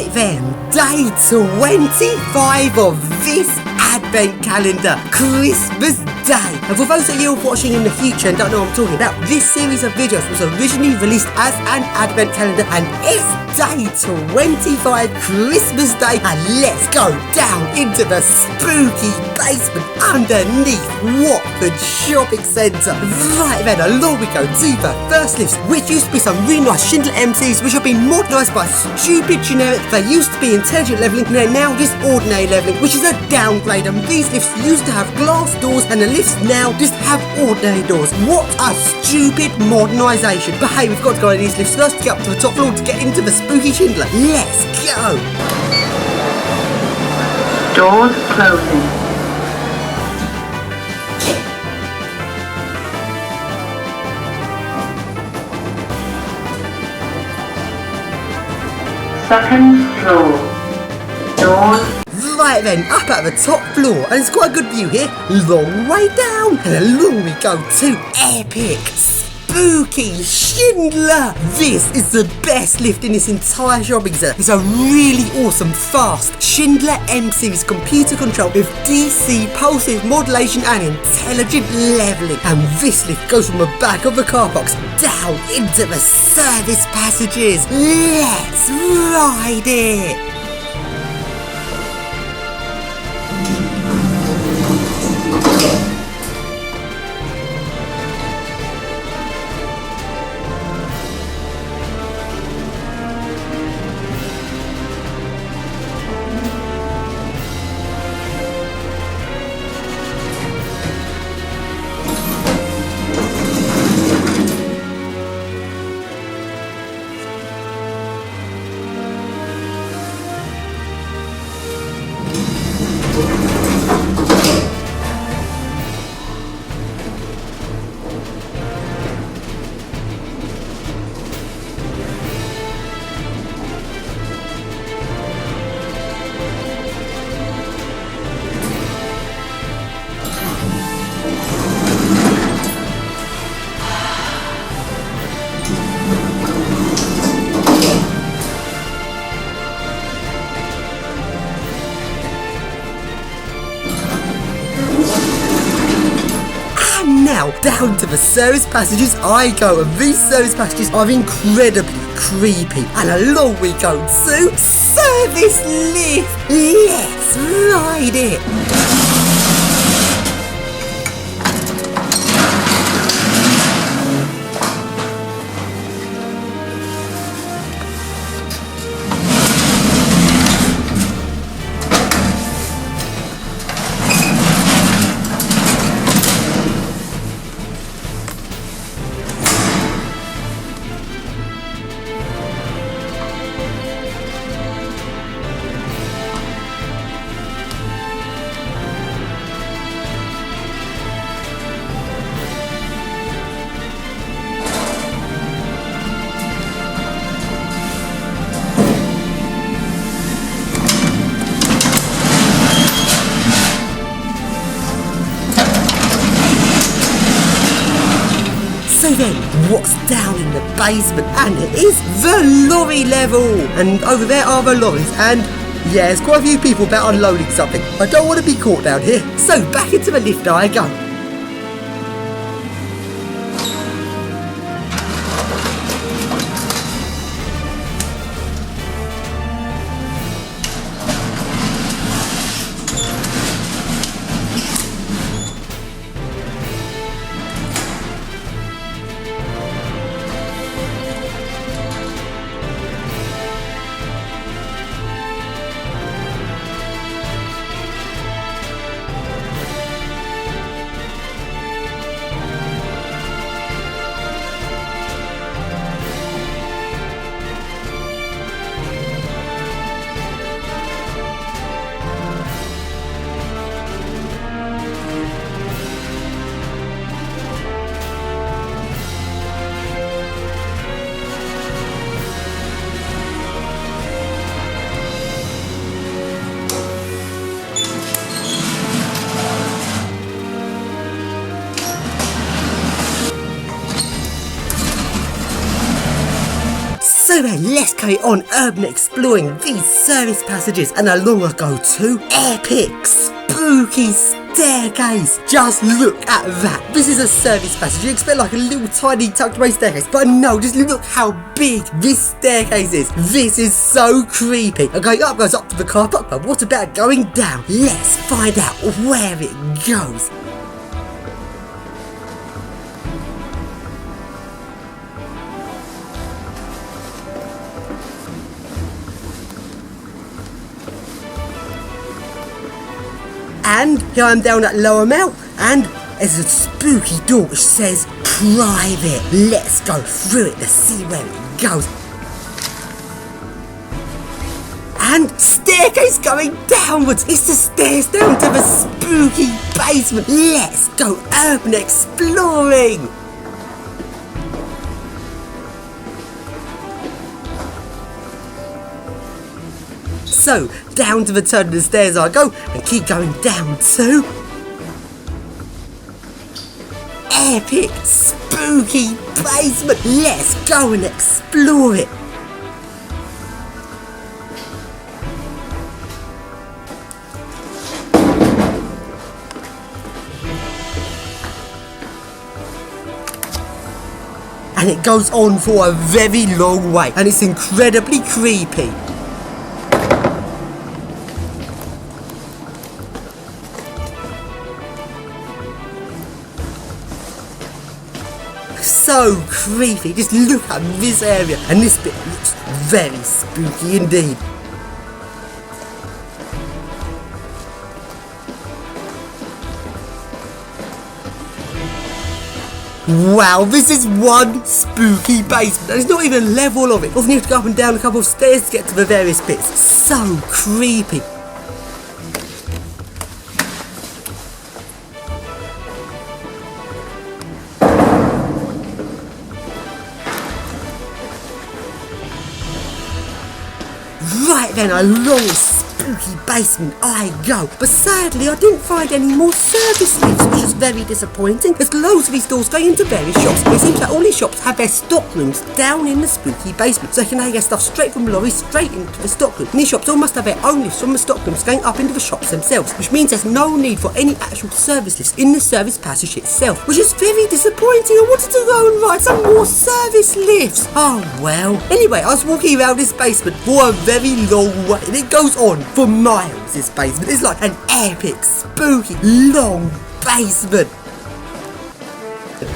Right then, day 25 of this Advent calendar, Christmas Day. And for those of you watching in the future and don't know what I'm talking about, this series of videos was originally released as an Advent calendar and it's day 25, Christmas Day, and let's go down into the spooky basement underneath Watford Shopping Centre. Right then, along we go to the first lifts, which used to be some really nice Schindler MCs which have been modernised by stupid generic. They used to be intelligent levelling and they're now just ordinary levelling, which is a downgrade. And these lifts used to have glass doors and the lifts now just have ordinary doors. What a stupid modernisation. But hey, we've got to go on these lifts first to get up to the top floor to get into the spooky Schindler. Let's go! Doors closing. Second floor. Doors. Right then, up at the top floor, and it's quite a good view here. Long way down, and along we go to epic, spooky Schindler. This is the best lift in this entire shopping centre. It's a really awesome, fast Schindler M series computer control with DC pulsive modulation and intelligent levelling. And this lift goes from the back of the car parks down into the service passages. Let's ride it. Now, down to the service passages I go, and these service passages are incredibly creepy. And along we go to service lift. Let's ride it. So then, what's down in the basement? And it is the lorry level. And over there are the lorries. And yeah, there's quite a few people about unloading something. I don't want to be caught down here. So back into the lift I go. So then, let's carry on urban exploring these service passages and along I go to epic spooky staircase. Just look at that. This is a service passage. You expect like a little tiny tucked away staircase, but no, just look how big this staircase is. This is so creepy. And going up goes up to the car park, but what about going down? Let's find out where it goes. And here I'm down at Lower Mount, and there's a spooky door which says private. Let's go through it to see where it goes. And staircase going downwards. It's the stairs down to the spooky basement. Let's go urban exploring. So, down to the turn of the stairs I go, and keep going down to epic, spooky basement. Let's go and explore it. And it goes on for a very long way, and it's incredibly creepy. So creepy. Just look at this area, and this bit looks very spooky indeed. Wow, this is one spooky basement. There's not even a level of it. Often you have to go up and down a couple of stairs to get to the various bits. So creepy. Right then, along this spooky basement I go. But sadly, I didn't find any more service lifts, which is very disappointing. There's loads of these doors going into various shops, but it seems like all these shops have their stock rooms down in the spooky basement, so they can now get stuff straight from lorries straight into the stock room. And these shops all must have their own lifts from the stock rooms going up into the shops themselves, which means there's no need for any actual service lifts in the service passage itself, which is very disappointing. I wanted to go and ride some more service lifts. Oh well. Anyway, I was walking around this basement for a very long way, and it goes on for miles. This basement is like an epic, spooky, long basement.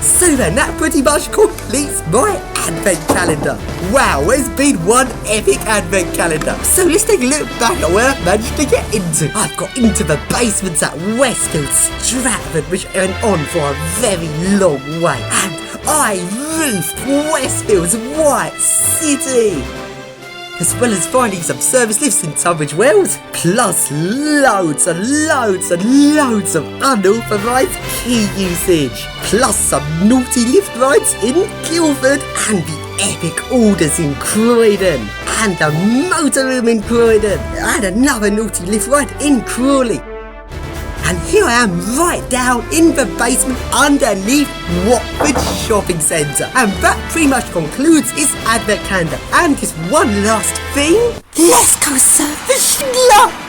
So then, that pretty much completes my advent calendar. Wow, it's been one epic advent calendar. So let's take a look back at where I managed to get into. I've got into the basements at Westfields, Stratford, which went on for a very long way. And I roofed Westfields White City, as well as finding some service lifts in Tunbridge Wells, plus loads and loads and loads of unauthorised key usage, plus some naughty lift rides in Guildford, and the epic orders in Croydon, and the motor room in Croydon, and another naughty lift ride in Crawley. And here I am right down in the basement underneath Watford Shopping Centre. And that pretty much concludes this advent calendar. And just one last thing. Let's go serve the schluck!